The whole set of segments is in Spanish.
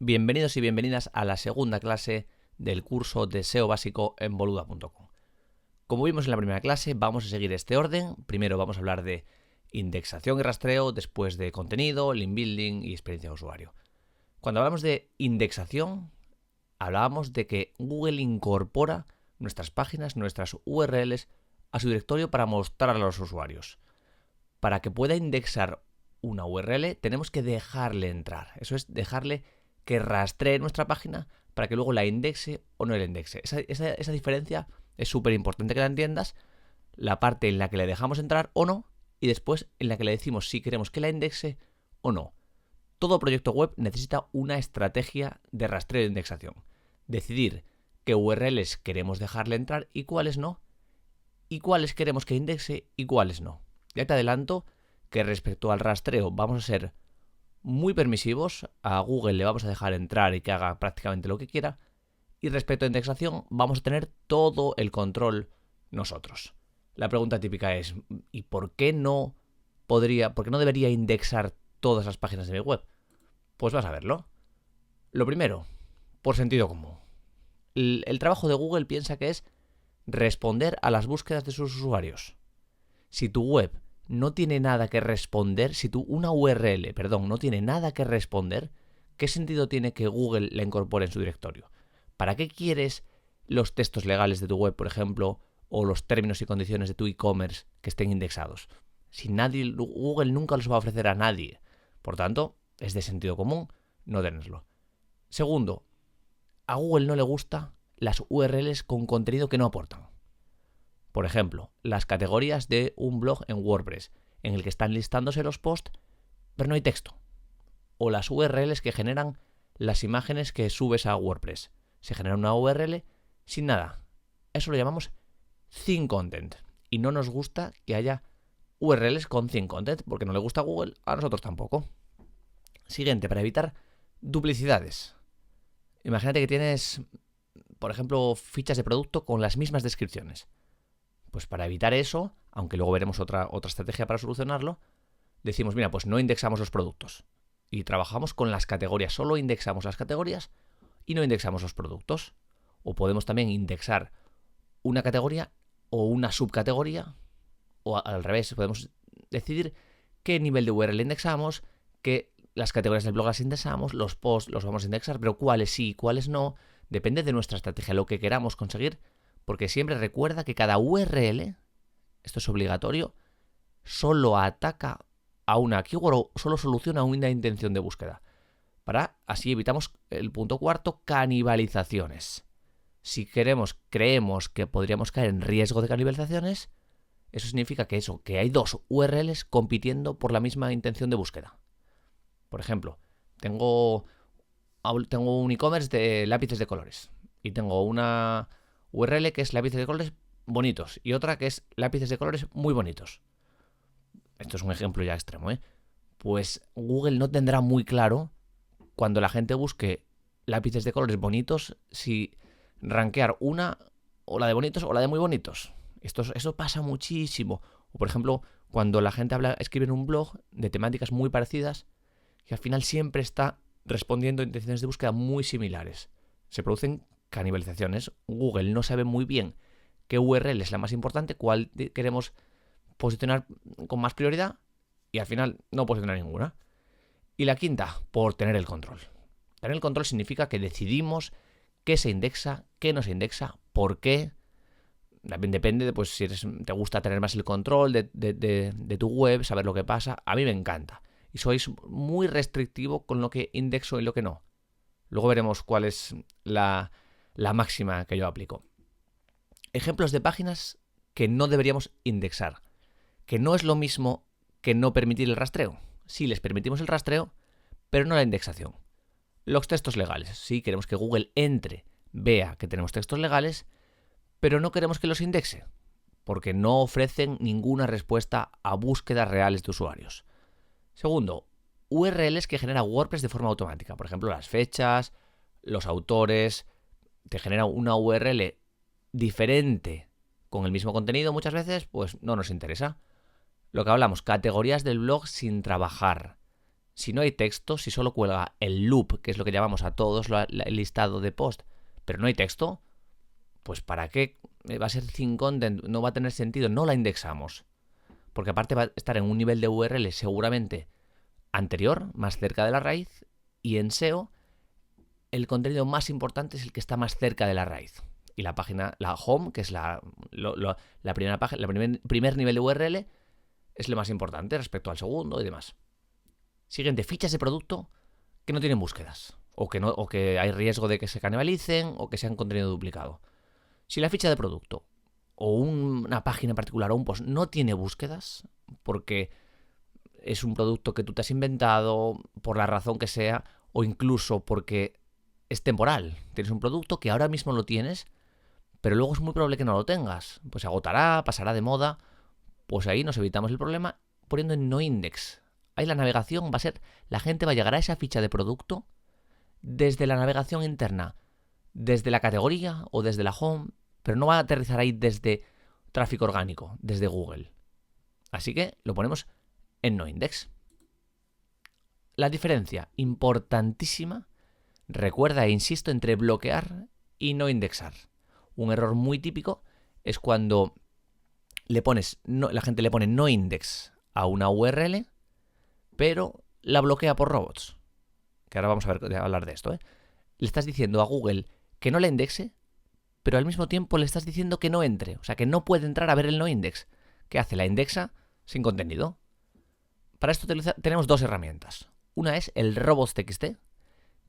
Bienvenidos y bienvenidas a la segunda clase del curso de SEO básico en boluda.com. Como vimos en la primera clase, vamos a seguir este orden. Primero vamos a hablar de indexación y rastreo, después de contenido, link building y experiencia de usuario. Cuando hablamos de indexación, hablábamos de que Google incorpora nuestras páginas, nuestras URLs a su directorio para mostrarla a los usuarios. Para que pueda indexar una URL, tenemos que dejarle entrar. Eso es, dejarle que rastree nuestra página para que luego la indexe o no la indexe. Esa diferencia es súper importante que la entiendas. La parte en la que le dejamos entrar o no, y después en la que le decimos si queremos que la indexe o no. Todo proyecto web necesita una estrategia de rastreo de indexación. Decidir qué URLs queremos dejarle entrar y cuáles no, y cuáles queremos que indexe y cuáles no. Ya te adelanto que respecto al rastreo vamos a ser muy permisivos, a Google le vamos a dejar entrar y que haga prácticamente lo que quiera, y respecto a indexación vamos a tener todo el control nosotros. La pregunta típica es, ¿y por qué no debería indexar todas las páginas de mi web? Pues vas a verlo. Lo primero, por sentido común. El trabajo de Google piensa que es responder a las búsquedas de sus usuarios. Si tu web no tiene nada que responder, una URL, no tiene nada que responder, ¿qué sentido tiene que Google la incorpore en su directorio? ¿Para qué quieres los textos legales de tu web, por ejemplo, o los términos y condiciones de tu e-commerce que estén indexados? Si Google nunca los va a ofrecer a nadie. Por tanto, es de sentido común no tenerlo. Segundo, a Google no le gustan las URLs con contenido que no aportan. Por ejemplo, las categorías de un blog en WordPress, en el que están listándose los posts, pero no hay texto. O las URLs que generan las imágenes que subes a WordPress. Se genera una URL sin nada. Eso lo llamamos thin content. Y no nos gusta que haya URLs con thin content, porque no le gusta a Google, a nosotros tampoco. Siguiente, para evitar duplicidades. Imagínate que tienes, por ejemplo, fichas de producto con las mismas descripciones. Pues para evitar eso, aunque luego veremos otra estrategia para solucionarlo, decimos, mira, pues no indexamos los productos. Y trabajamos con las categorías. Solo indexamos las categorías y no indexamos los productos. O podemos también indexar una categoría o una subcategoría. O al revés, podemos decidir qué nivel de URL indexamos, qué las categorías del blog las indexamos, los posts los vamos a indexar, pero cuáles sí y cuáles no. Depende de nuestra estrategia, lo que queramos conseguir. Porque siempre recuerda que cada URL, esto es obligatorio, solo ataca a una keyword o solo soluciona una intención de búsqueda. Así evitamos el punto cuarto, canibalizaciones. Si creemos que podríamos caer en riesgo de canibalizaciones, eso significa que hay dos URLs compitiendo por la misma intención de búsqueda. Por ejemplo, tengo un e-commerce de lápices de colores y tengo una URL que es lápices de colores bonitos y otra que es lápices de colores muy bonitos. Esto es un ejemplo ya extremo, ¿eh? Pues Google no tendrá muy claro cuando la gente busque lápices de colores bonitos si rankear una o la de bonitos o la de muy bonitos. Eso pasa muchísimo. O por ejemplo, cuando la gente escribe en un blog de temáticas muy parecidas y al final siempre está respondiendo a intenciones de búsqueda muy similares. Se producen canibalizaciones. Google no sabe muy bien qué URL es la más importante, cuál queremos posicionar con más prioridad y al final no posicionar ninguna. Y la quinta, por tener el control. Tener el control significa que decidimos qué se indexa, qué no se indexa, por qué. También depende de si te gusta tener más el control de tu web, saber lo que pasa. A mí me encanta. Y sois muy restrictivo con lo que indexo y lo que no. Luego veremos cuál es la máxima que yo aplico. Ejemplos de páginas que no deberíamos indexar. Que no es lo mismo que no permitir el rastreo. Sí, les permitimos el rastreo, pero no la indexación. Los textos legales. Sí, queremos que Google vea que tenemos textos legales, pero no queremos que los indexe, porque no ofrecen ninguna respuesta a búsquedas reales de usuarios. Segundo, URLs que genera WordPress de forma automática. Por ejemplo, las fechas, los autores. Te genera una URL diferente con el mismo contenido muchas veces, pues no nos interesa. Lo que hablamos, categorías del blog sin trabajar. Si no hay texto, si solo cuelga el loop, que es lo que llamamos a todos el listado de post, pero no hay texto, pues ¿para qué? Va a ser thin content, no va a tener sentido, no la indexamos. Porque aparte va a estar en un nivel de URL seguramente anterior, más cerca de la raíz, y en SEO el contenido más importante es el que está más cerca de la raíz. Y la página, la home, que es la primera página, el primer nivel de URL, es lo más importante respecto al segundo y demás. Siguiente, fichas de producto que no tienen búsquedas, o que hay riesgo de que se canibalicen o que sean contenido duplicado. Si la ficha de producto o una página en particular o un post no tiene búsquedas, porque es un producto que tú te has inventado, por la razón que sea, o incluso porque es temporal. Tienes un producto que ahora mismo lo tienes, pero luego es muy probable que no lo tengas. Pues se agotará, pasará de moda. Pues ahí nos evitamos el problema poniendo en noindex. Ahí la navegación va a ser, la gente va a llegar a esa ficha de producto desde la navegación interna, desde la categoría o desde la home, pero no va a aterrizar ahí desde tráfico orgánico, desde Google. Así que lo ponemos en noindex. La diferencia importantísima, recuerda e insisto, entre bloquear y no indexar. Un error muy típico es cuando la gente le pone no index a una URL, pero la bloquea por robots. Que ahora vamos a hablar de esto. Le estás diciendo a Google que no la indexe, pero al mismo tiempo le estás diciendo que no entre. O sea, que no puede entrar a ver el no index. ¿Qué hace? La indexa sin contenido. Para esto tenemos dos herramientas. Una es el robots.txt,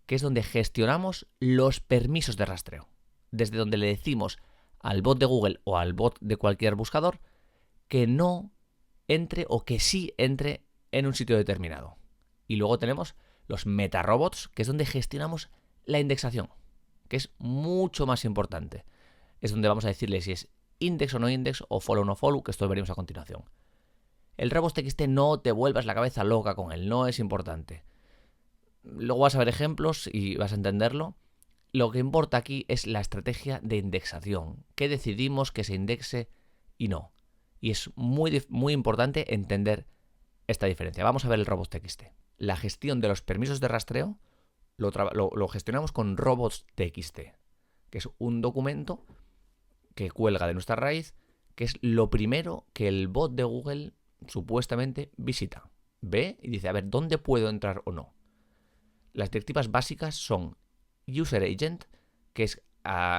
que es donde gestionamos los permisos de rastreo. Desde donde le decimos al bot de Google o al bot de cualquier buscador que no entre o que sí entre en un sitio determinado. Y luego tenemos los metarobots, que es donde gestionamos la indexación, que es mucho más importante. Es donde vamos a decirle si es index o no index, o follow o no follow, que esto lo veremos a continuación. El robots.txt no te vuelvas la cabeza loca con él, no es importante. Luego vas a ver ejemplos y vas a entenderlo. Lo que importa aquí es la estrategia de indexación, que decidimos que se indexe y no. Y es muy importante entender esta diferencia. Vamos a ver el robots.txt. La gestión de los permisos de rastreo lo gestionamos con robots.txt, que es un documento que cuelga de nuestra raíz, que es lo primero que el bot de Google supuestamente visita. Ve y dice, a ver, ¿dónde puedo entrar o no? Las directivas básicas son user agent, que es,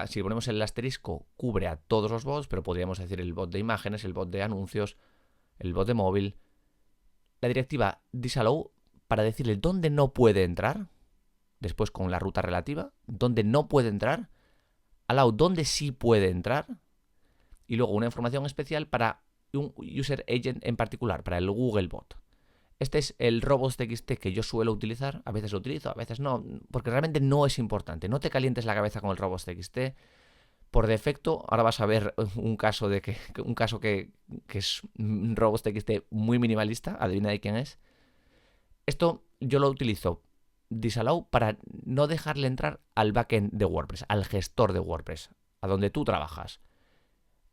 si ponemos el asterisco, cubre a todos los bots, pero podríamos decir el bot de imágenes, el bot de anuncios, el bot de móvil. La directiva disallow para decirle dónde no puede entrar, después con la ruta relativa, dónde no puede entrar, allow dónde sí puede entrar, y luego una información especial para un user agent en particular, para el Google Bot. Este es el robots.txt que yo suelo utilizar, a veces lo utilizo, a veces no, porque realmente no es importante. No te calientes la cabeza con el robots.txt. Por defecto, ahora vas a ver un caso que es un robots.txt muy minimalista, adivina de quién es. Esto yo lo utilizo disallow para no dejarle entrar al backend de WordPress, al gestor de WordPress, a donde tú trabajas.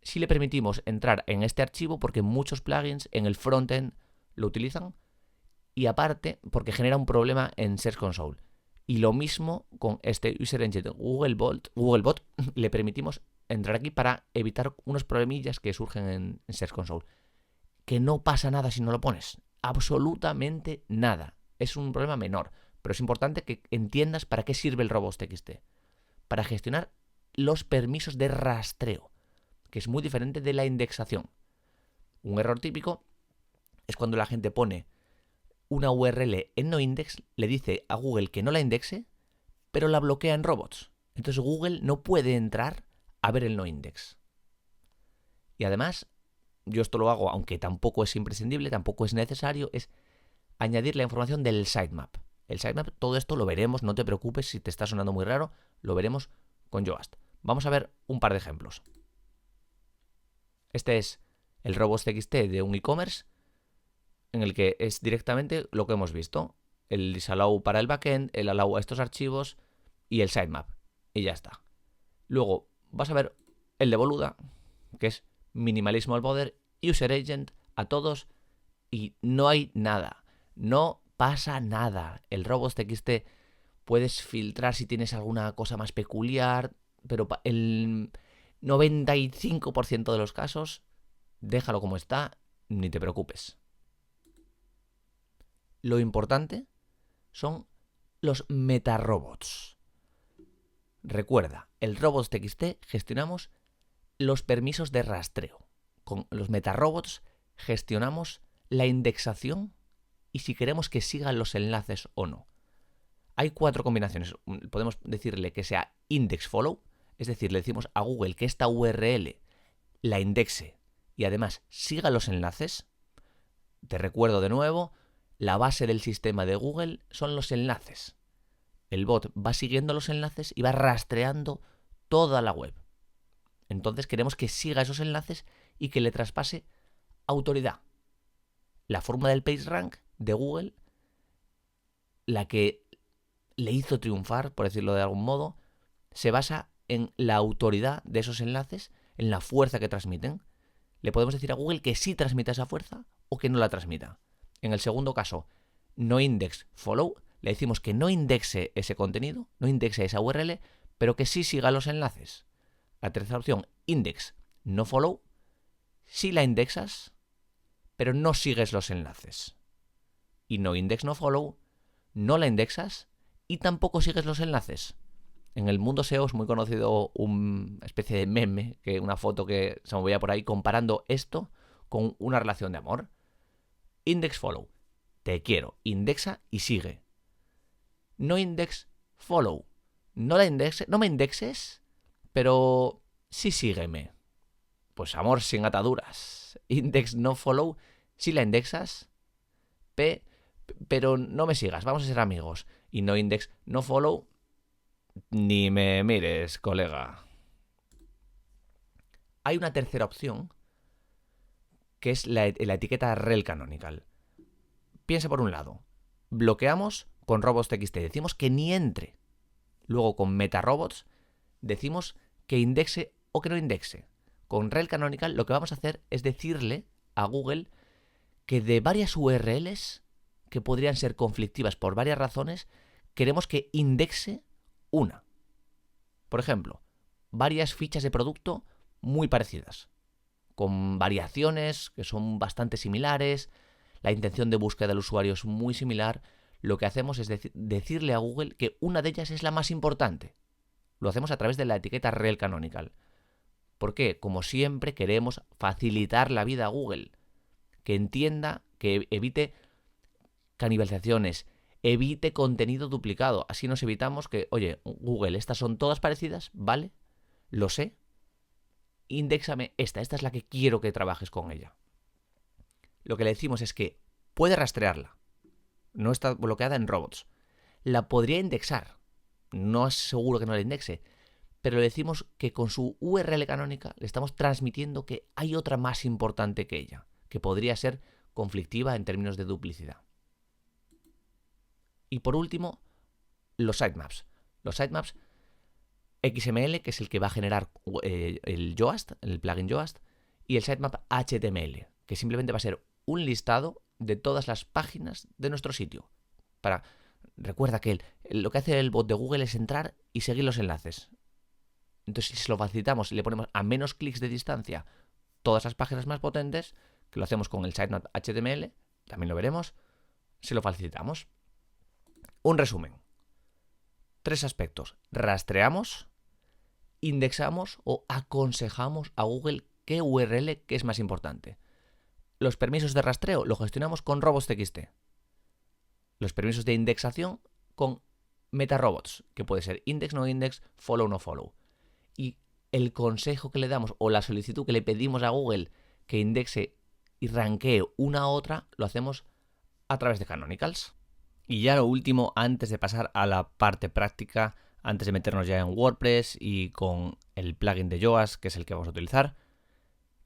Si le permitimos entrar en este archivo, porque muchos plugins en el frontend lo utilizan, y aparte porque genera un problema en Search Console. Y lo mismo con este User Agent Googlebot, le permitimos entrar aquí para evitar unos problemillas que surgen en Search Console. Que no pasa nada si no lo pones. Absolutamente nada. Es un problema menor. Pero es importante que entiendas para qué sirve el robots.txt. Para gestionar los permisos de rastreo, que es muy diferente de la indexación. Un error típico es cuando la gente pone una URL en noindex, le dice a Google que no la indexe, pero la bloquea en robots. Entonces Google no puede entrar a ver el noindex. Y además, yo esto lo hago, aunque tampoco es imprescindible, tampoco es necesario, es añadir la información del sitemap. El sitemap, todo esto lo veremos, no te preocupes si te está sonando muy raro, lo veremos con Yoast. Vamos a ver un par de ejemplos. Este es el robots.txt de un e-commerce, en el que es directamente lo que hemos visto. El disallow para el backend, el allow a estos archivos y el sitemap. Y ya está. Luego vas a ver el de Boluda, que es minimalismo al poder, user agent a todos, y no hay nada. No pasa nada. El robots.txt puedes filtrar si tienes alguna cosa más peculiar, pero el 95% de los casos, déjalo como está, ni te preocupes. Lo importante son los metarobots. Recuerda, el robots.txt gestionamos los permisos de rastreo. Con los metarobots gestionamos la indexación y si queremos que sigan los enlaces o no. Hay 4 combinaciones. Podemos decirle que sea index follow, es decir, le decimos a Google que esta URL la indexe y además siga los enlaces. Te recuerdo de nuevo, la base del sistema de Google son los enlaces. El bot va siguiendo los enlaces y va rastreando toda la web. Entonces queremos que siga esos enlaces y que le traspase autoridad. La fórmula del PageRank de Google, la que le hizo triunfar, por decirlo de algún modo, se basa en la autoridad de esos enlaces, en la fuerza que transmiten. Le podemos decir a Google que sí transmita esa fuerza o que no la transmita. En el segundo caso, no index follow, le decimos que no indexe ese contenido, no indexe esa URL, pero que sí siga los enlaces. La tercera opción, index no follow, sí la indexas, pero no sigues los enlaces. Y no index no follow, no la indexas y tampoco sigues los enlaces. En el mundo SEO es muy conocido una especie de meme, una foto que se movía por ahí comparando esto con una relación de amor. Index follow, te quiero, indexa y sigue. No index follow, no me indexes, pero sí sígueme. Pues amor sin ataduras. Index no follow, sí la indexas, pero no me sigas, vamos a ser amigos. Y no index no follow, ni me mires, colega. Hay una tercera opción, que es la etiqueta rel canonical. Piensa por un lado, bloqueamos con robots.txt, decimos que ni entre. Luego con metarobots decimos que indexe o que no indexe. Con rel canonical lo que vamos a hacer es decirle a Google que de varias URLs que podrían ser conflictivas por varias razones, queremos que indexe una. Por ejemplo, varias fichas de producto muy parecidas, con variaciones que son bastante similares, la intención de búsqueda del usuario es muy similar. Lo que hacemos es decirle a Google que una de ellas es la más importante. Lo hacemos a través de la etiqueta rel canonical. ¿Por qué? Como siempre queremos facilitar la vida a Google, que entienda, que evite canibalizaciones, evite contenido duplicado. Así nos evitamos que, oye, Google, estas son todas parecidas, ¿vale? Lo sé. Indéxame esta es la que quiero que trabajes con ella. Lo que le decimos es que puede rastrearla. No está bloqueada en robots. La podría indexar. No es seguro que no la indexe. Pero le decimos que con su URL canónica le estamos transmitiendo que hay otra más importante que ella, que podría ser conflictiva en términos de duplicidad. Y por último, los sitemaps. Los sitemaps XML, que es el que va a generar el Yoast, el plugin Yoast, y el sitemap HTML, que simplemente va a ser un listado de todas las páginas de nuestro sitio. Recuerda que lo que hace el bot de Google es entrar y seguir los enlaces. Entonces, si se lo facilitamos y le ponemos a menos clics de distancia todas las páginas más potentes, que lo hacemos con el sitemap HTML, también lo veremos, se lo facilitamos. Un resumen. 3 aspectos. Rastreamos, indexamos o aconsejamos a Google qué URL que es más importante. Los permisos de rastreo lo gestionamos con robots.txt. Los permisos de indexación con metarobots, que puede ser index, no index, follow, no follow. Y el consejo que le damos o la solicitud que le pedimos a Google que indexe y rankee una u otra, lo hacemos a través de Canonicals. Y ya lo último, antes de pasar a la parte práctica, antes de meternos ya en WordPress y con el plugin de Yoast, que es el que vamos a utilizar,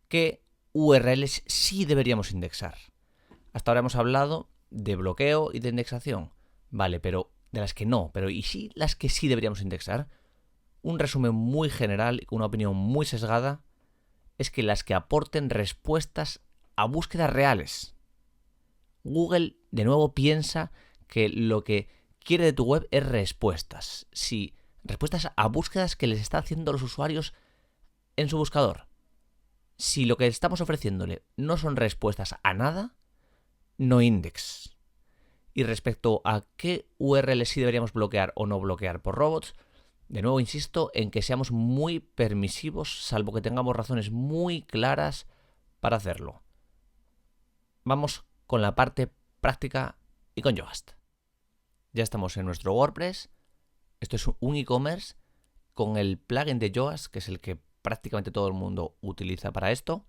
¿qué URLs sí deberíamos indexar? Hasta ahora hemos hablado de bloqueo y de indexación. Vale, pero de las que no. Pero ¿y sí las que sí deberíamos indexar? Un resumen muy general y con una opinión muy sesgada es que las que aporten respuestas a búsquedas reales. Google, de nuevo, piensa que lo que quiere de tu web es respuestas. Sí, respuestas a búsquedas que les está haciendo los usuarios en su buscador. Si lo que estamos ofreciéndole no son respuestas a nada, no index. Y respecto a qué URL sí deberíamos bloquear o no bloquear por robots, de nuevo insisto en que seamos muy permisivos, salvo que tengamos razones muy claras para hacerlo. Vamos con la parte práctica y con Yoast. Ya estamos en nuestro WordPress. Esto es un e-commerce con el plugin de Yoast, que es el que prácticamente todo el mundo utiliza para esto.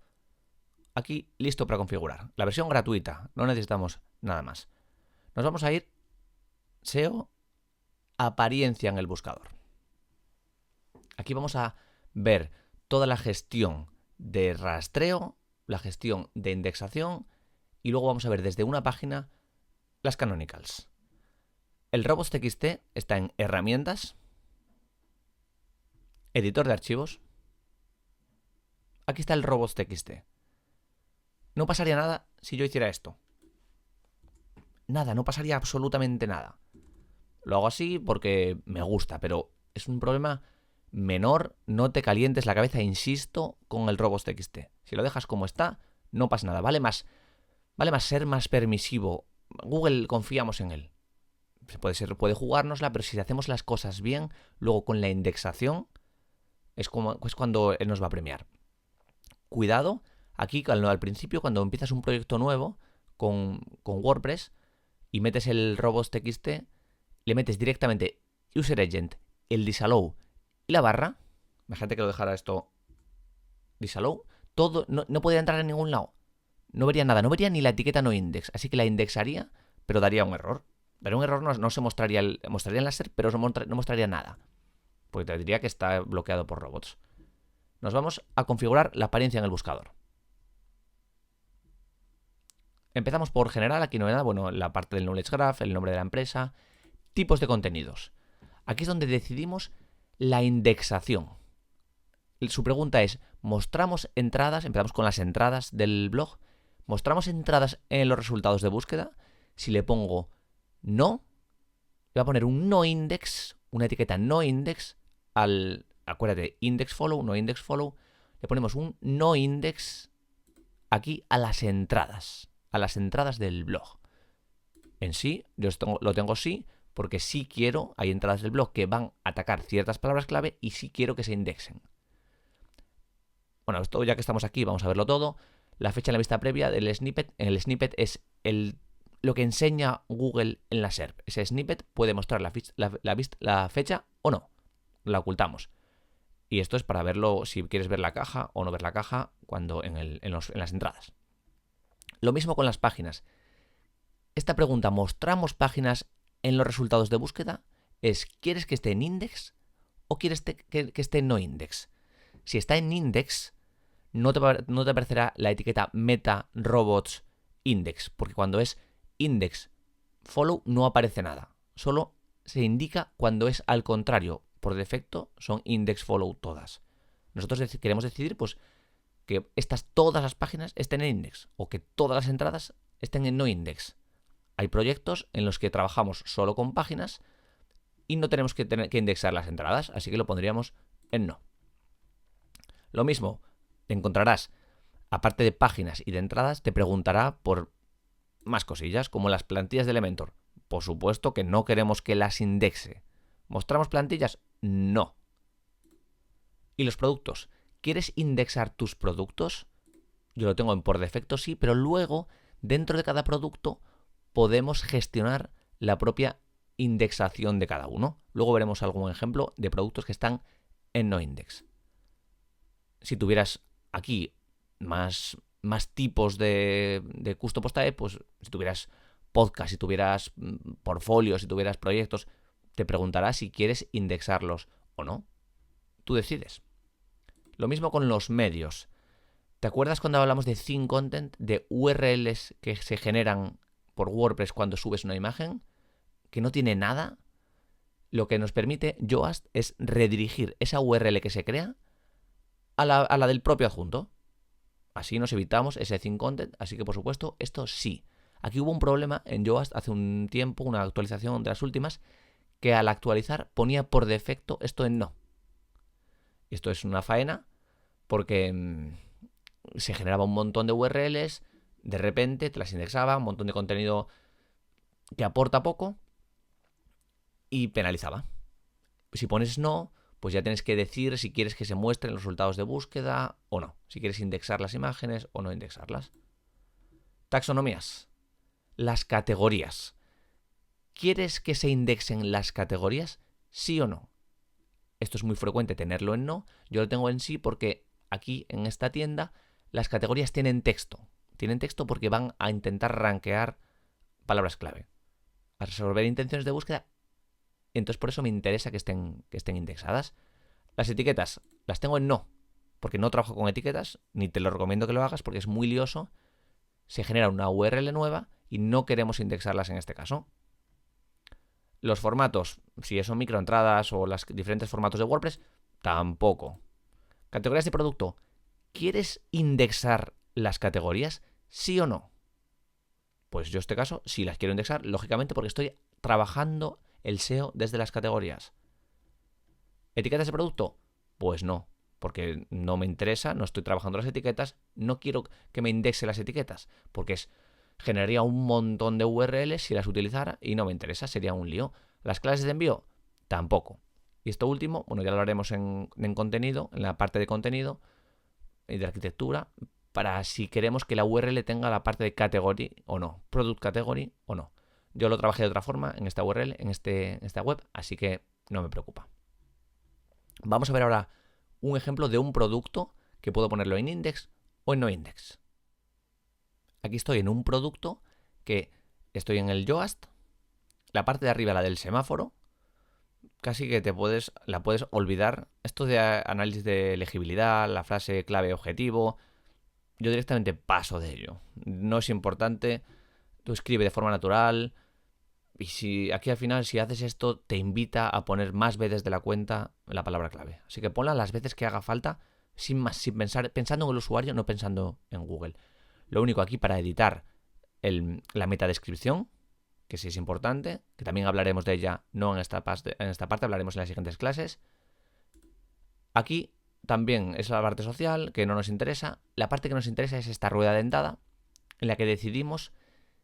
Aquí listo para configurar. La versión gratuita, no necesitamos nada más. Nos vamos a ir SEO, apariencia en el buscador. Aquí vamos a ver toda la gestión de rastreo, la gestión de indexación y luego vamos a ver desde una página las canonicals. El robots.txt está en herramientas, editor de archivos. Aquí está el robots.txt. No pasaría nada si yo hiciera esto. Nada, no pasaría absolutamente nada. Lo hago así porque me gusta, pero es un problema menor. No te calientes la cabeza, insisto, con el robots.txt. Si lo dejas como está, no pasa nada. Vale más ser más permisivo. Google, confiamos en él. Puede jugárnosla, pero si hacemos las cosas bien, luego con la indexación es cuando él nos va a premiar. Cuidado, aquí al principio, cuando empiezas un proyecto nuevo con WordPress y metes el robots.txt, le metes directamente user agent, el disallow y la barra. Imagínate que lo dejara esto disallow. Todo no podría entrar en ningún lado. No vería nada, no vería ni la etiqueta no index. Así que la indexaría, pero daría un error. Daría un error, no se mostraría mostraría el láser, pero no mostraría nada. Porque te diría que está bloqueado por robots. Nos vamos a configurar la apariencia en el buscador. Empezamos por general, aquí no hay nada, bueno, la parte del knowledge graph, el nombre de la empresa, tipos de contenidos. Aquí es donde decidimos la indexación. Su pregunta es, ¿mostramos entradas? Empezamos con las entradas del blog. ¿Mostramos entradas en los resultados de búsqueda? Si le pongo no, le va a poner un no index, una etiqueta no index acuérdate, index follow, no index follow. Le ponemos un no index aquí a las entradas del blog. En sí, yo lo tengo sí, porque sí quiero, hay entradas del blog que van a atacar ciertas palabras clave y sí quiero que se indexen. Bueno, esto ya que estamos aquí, vamos a verlo todo. La fecha en la vista previa del snippet. El snippet es lo que enseña Google en la SERP. Ese snippet puede mostrar la fecha o no. La ocultamos. Y esto es para verlo si quieres ver la caja o no ver la caja en las entradas. Lo mismo con las páginas. Esta pregunta, ¿mostramos páginas en los resultados de búsqueda? ¿Quieres que esté en index o quieres que esté en no index? Si está en index, no te aparecerá la etiqueta meta robots index, porque cuando es index follow no aparece nada. Solo se indica cuando es al contrario. Por defecto son index follow todas. Nosotros queremos decidir pues que todas las páginas estén en index o que todas las entradas estén en no index. Hay proyectos en los que trabajamos solo con páginas y no tenemos que indexar las entradas, así que lo pondríamos en no. Lo mismo, te encontrarás, aparte de páginas y de entradas, te preguntará por más cosillas, como las plantillas de Elementor. Por supuesto que no queremos que las indexe. ¿Mostramos plantillas? No. ¿Y los productos? ¿Quieres indexar tus productos? Yo lo tengo en por defecto, sí, pero luego, dentro de cada producto, podemos gestionar la propia indexación de cada uno. Luego veremos algún ejemplo de productos que están en no index. Si tuvieras aquí más tipos de custom post type, pues si tuvieras podcast, si tuvieras portfolio, si tuvieras proyectos, te preguntará si quieres indexarlos o no. Tú decides. Lo mismo con los medios. ¿Te acuerdas cuando hablamos de thin content, de URLs que se generan por WordPress cuando subes una imagen? Que no tiene nada. Lo que nos permite Yoast es redirigir esa URL que se crea a la del propio adjunto. Así nos evitamos ese thin content. Así que, por supuesto, esto sí. Aquí hubo un problema en Yoast hace un tiempo, una actualización de las últimas, que al actualizar ponía por defecto esto en no. Esto es una faena porque se generaba un montón de URLs, de repente te las indexaba, un montón de contenido que aporta poco y penalizaba. Si pones no, pues ya tienes que decir si quieres que se muestren los resultados de búsqueda o no. Si quieres indexar las imágenes o no indexarlas. Taxonomías. Las categorías. ¿Quieres que se indexen las categorías? ¿Sí o no? Esto es muy frecuente tenerlo en no. Yo lo tengo en sí porque aquí en esta tienda las categorías tienen texto. Tienen texto porque van a intentar rankear palabras clave, a resolver intenciones de búsqueda. Entonces por eso me interesa que estén indexadas. Las etiquetas las tengo en no, porque no trabajo con etiquetas, ni te lo recomiendo que lo hagas porque es muy lioso. Se genera una URL nueva y no queremos indexarlas en este caso. Los formatos, si son microentradas o los diferentes formatos de WordPress, tampoco. Categorías de producto. ¿Quieres indexar las categorías? ¿Sí o no? Pues yo en este caso sí las quiero indexar, lógicamente porque estoy trabajando el SEO desde las categorías. ¿Etiquetas de producto? Pues no, porque no me interesa, no estoy trabajando las etiquetas, no quiero que me indexe las etiquetas, porque generaría un montón de URLs si las utilizara y no me interesa, sería un lío. ¿Las clases de envío? Tampoco. Y esto último, bueno, ya lo haremos en contenido, en la parte de contenido y de arquitectura, para si queremos que la URL tenga la parte de category o no, product category o no. Yo lo trabajé de otra forma en esta URL, en esta web, así que no me preocupa. Vamos a ver ahora un ejemplo de un producto que puedo ponerlo en index o en no index. Aquí estoy en un producto que estoy en el Yoast, la parte de arriba, la del semáforo, casi que la puedes olvidar. Esto de análisis de legibilidad, la frase clave objetivo, yo directamente paso de ello. No es importante, tú escribe de forma natural y si aquí al final si haces esto te invita a poner más veces de la cuenta la palabra clave. Así que ponla las veces que haga falta sin más, sin pensar, pensando en el usuario, no pensando en Google. Lo único aquí para editar la metadescripción, que sí es importante, que también hablaremos de ella, no en esta parte, hablaremos en las siguientes clases. Aquí también es la parte social, que no nos interesa. La parte que nos interesa es esta rueda dentada, en la que decidimos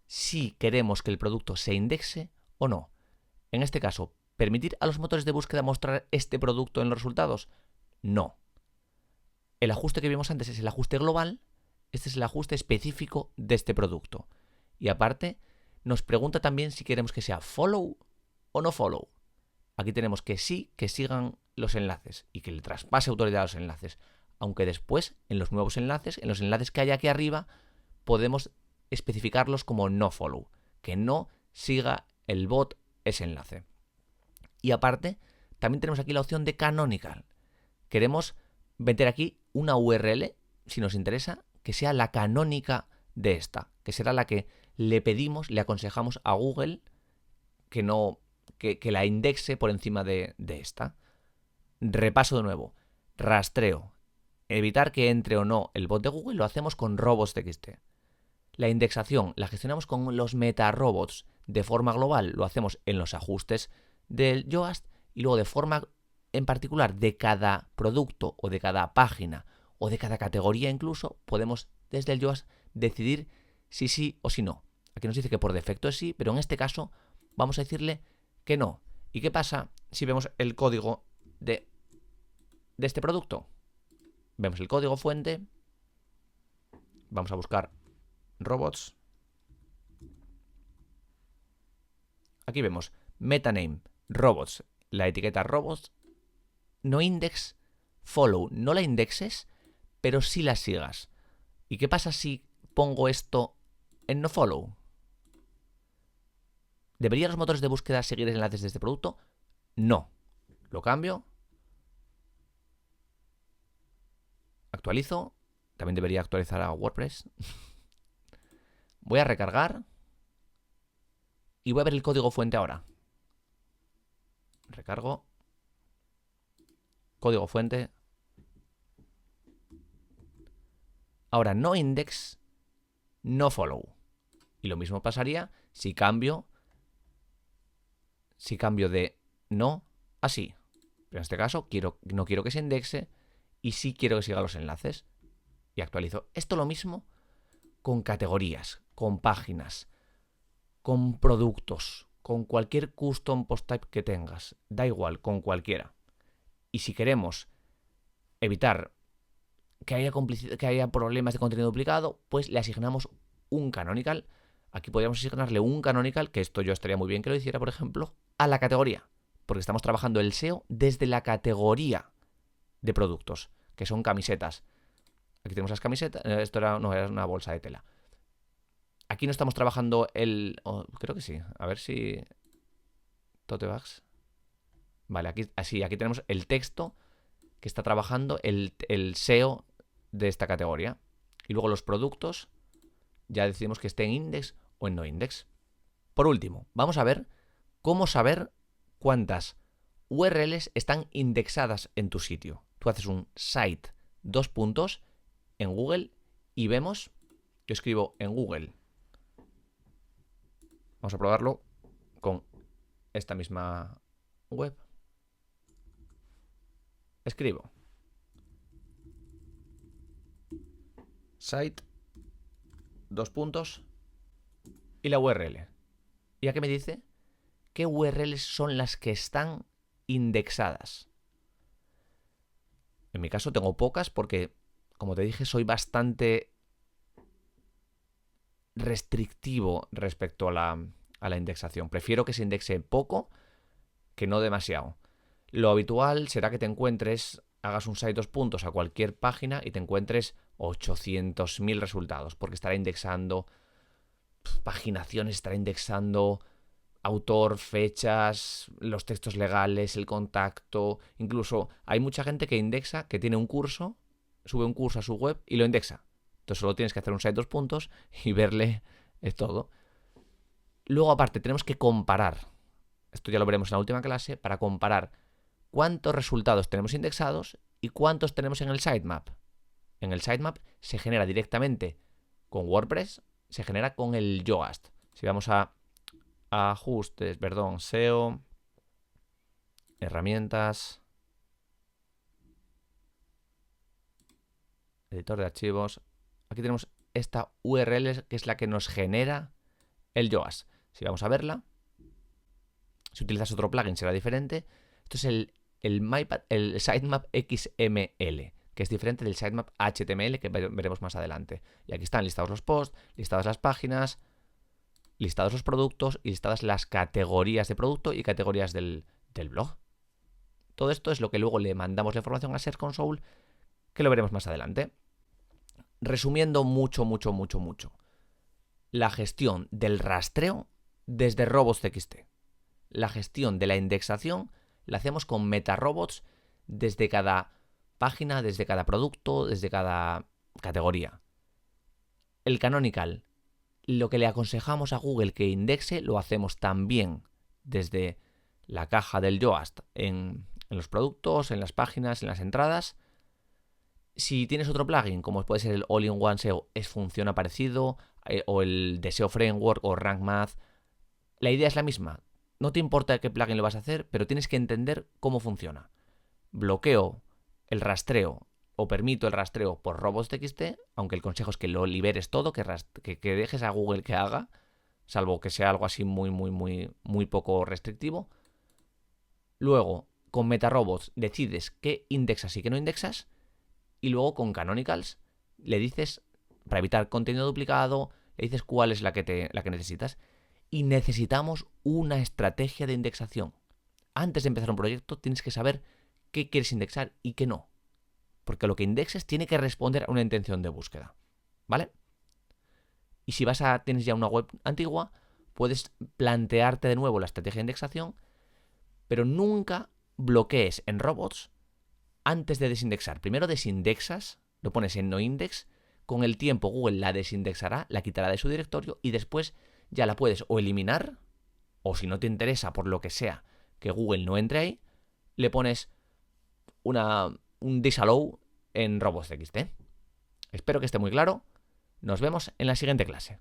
si queremos que el producto se indexe o no. En este caso, ¿permitir a los motores de búsqueda mostrar este producto en los resultados? No. El ajuste que vimos antes es el ajuste global, este es el ajuste específico de este producto. Y aparte, nos pregunta también si queremos que sea follow o no follow. Aquí tenemos que sí, que sigan los enlaces y que le traspase autoridad a los enlaces. Aunque después, en los nuevos enlaces, en los enlaces que hay aquí arriba, podemos especificarlos como no follow, que no siga el bot ese enlace. Y aparte, también tenemos aquí la opción de canonical. Queremos meter aquí una URL, si nos interesa, que sea la canónica de esta, que será la que le pedimos, le aconsejamos a Google que la indexe por encima de esta. Repaso de nuevo. Rastreo. Evitar que entre o no el bot de Google lo hacemos con robots.txt. La indexación la gestionamos con los metarobots. De forma global lo hacemos en los ajustes del Yoast y luego de forma en particular de cada producto o de cada página o de cada categoría incluso podemos desde el Yoast decidir si sí o si no. Aquí nos dice que por defecto es sí, pero en este caso vamos a decirle que no. ¿Y qué pasa si vemos el código de este producto? Vemos el código fuente, vamos a buscar robots. Aquí vemos metaname, robots, la etiqueta robots, no index, follow, no la indexes, pero sí la sigas. ¿Y qué pasa si pongo esto en no follow? ¿Deberían los motores de búsqueda seguir enlaces de este producto? No. Lo cambio. Actualizo. También debería actualizar a WordPress. Voy a recargar. Y voy a ver el código fuente ahora. Recargo. Código fuente. Ahora no index, no follow. Y lo mismo pasaría si cambio de no a sí. Pero en este caso no quiero que se indexe y sí quiero que siga los enlaces. Y actualizo. Esto lo mismo con categorías, con páginas, con productos, con cualquier custom post type que tengas. Da igual, con cualquiera. Y si queremos evitar que haya problemas de contenido duplicado, pues le asignamos un canonical. Aquí podríamos asignarle un canonical, que esto yo estaría muy bien que lo hiciera, por ejemplo, a la categoría. Porque estamos trabajando el SEO desde la categoría de productos, que son camisetas. Aquí tenemos las camisetas. Esto era una bolsa de tela. Aquí no estamos trabajando creo que sí. A ver si... Tote bags. Vale, aquí tenemos el texto que está trabajando el SEO de esta categoría. Y luego los productos ya decidimos que esté en index o en no index. Por último, vamos a ver cómo saber cuántas URLs están indexadas en tu sitio. Tú haces un site en Google y vemos, yo escribo en Google. Vamos a probarlo con esta misma web. Escribo site y la URL. ¿Y a qué me dice? ¿Qué URLs son las que están indexadas? En mi caso tengo pocas porque, como te dije, soy bastante restrictivo respecto a la indexación. Prefiero que se indexe poco que no demasiado. Lo habitual será que hagas un site a cualquier página y te encuentres 800.000 resultados, porque estará indexando paginaciones, estará indexando autor, fechas, los textos legales, el contacto. Incluso hay mucha gente que indexa, que tiene un curso, sube un curso a su web y lo indexa. Entonces solo tienes que hacer un site y verle todo. Luego, aparte, tenemos que comparar. Esto ya lo veremos en la última clase, para comparar cuántos resultados tenemos indexados y cuántos tenemos en el sitemap. En el sitemap se genera directamente con WordPress, se genera con el Yoast. Si vamos a ajustes, SEO, herramientas, editor de archivos. Aquí tenemos esta URL que es la que nos genera el Yoast. Si vamos a verla, si utilizas otro plugin será diferente. Esto es el sitemap XML, que es diferente del sitemap HTML que veremos más adelante. Y aquí están listados los posts, listadas las páginas, listados los productos y listadas las categorías de producto y categorías del blog. Todo esto es lo que luego le mandamos la información a Search Console, que lo veremos más adelante. Resumiendo mucho. La gestión del rastreo desde robots.txt. La gestión de la indexación la hacemos con MetaRobots desde cada página, desde cada producto, desde cada categoría. El canonical, lo que le aconsejamos a Google que indexe, lo hacemos también desde la caja del Yoast en los productos, en las páginas, en las entradas. Si tienes otro plugin, como puede ser el All-in-One SEO, funciona parecido, o el de SEO Framework o Rank Math, la idea es la misma. No te importa qué plugin lo vas a hacer, pero tienes que entender cómo funciona. Bloqueo el rastreo o permito el rastreo por robots.txt, aunque el consejo es que lo liberes todo, que dejes a Google que haga, salvo que sea algo así muy poco restrictivo. Luego, con MetaRobots decides qué indexas y qué no indexas. Y luego con Canonicals le dices, para evitar contenido duplicado, le dices cuál es la que necesitas. Y necesitamos una estrategia de indexación. Antes de empezar un proyecto tienes que saber qué quieres indexar y qué no. Porque lo que indexes tiene que responder a una intención de búsqueda. ¿Vale? Y si tienes ya una web antigua, puedes plantearte de nuevo la estrategia de indexación, pero nunca bloquees en robots antes de desindexar. Primero desindexas, lo pones en no index, con el tiempo Google la desindexará, la quitará de su directorio y después ya la puedes o eliminar, o si no te interesa por lo que sea que Google no entre ahí, le pones un disallow en robots.txt. Espero que esté muy claro. Nos vemos en la siguiente clase.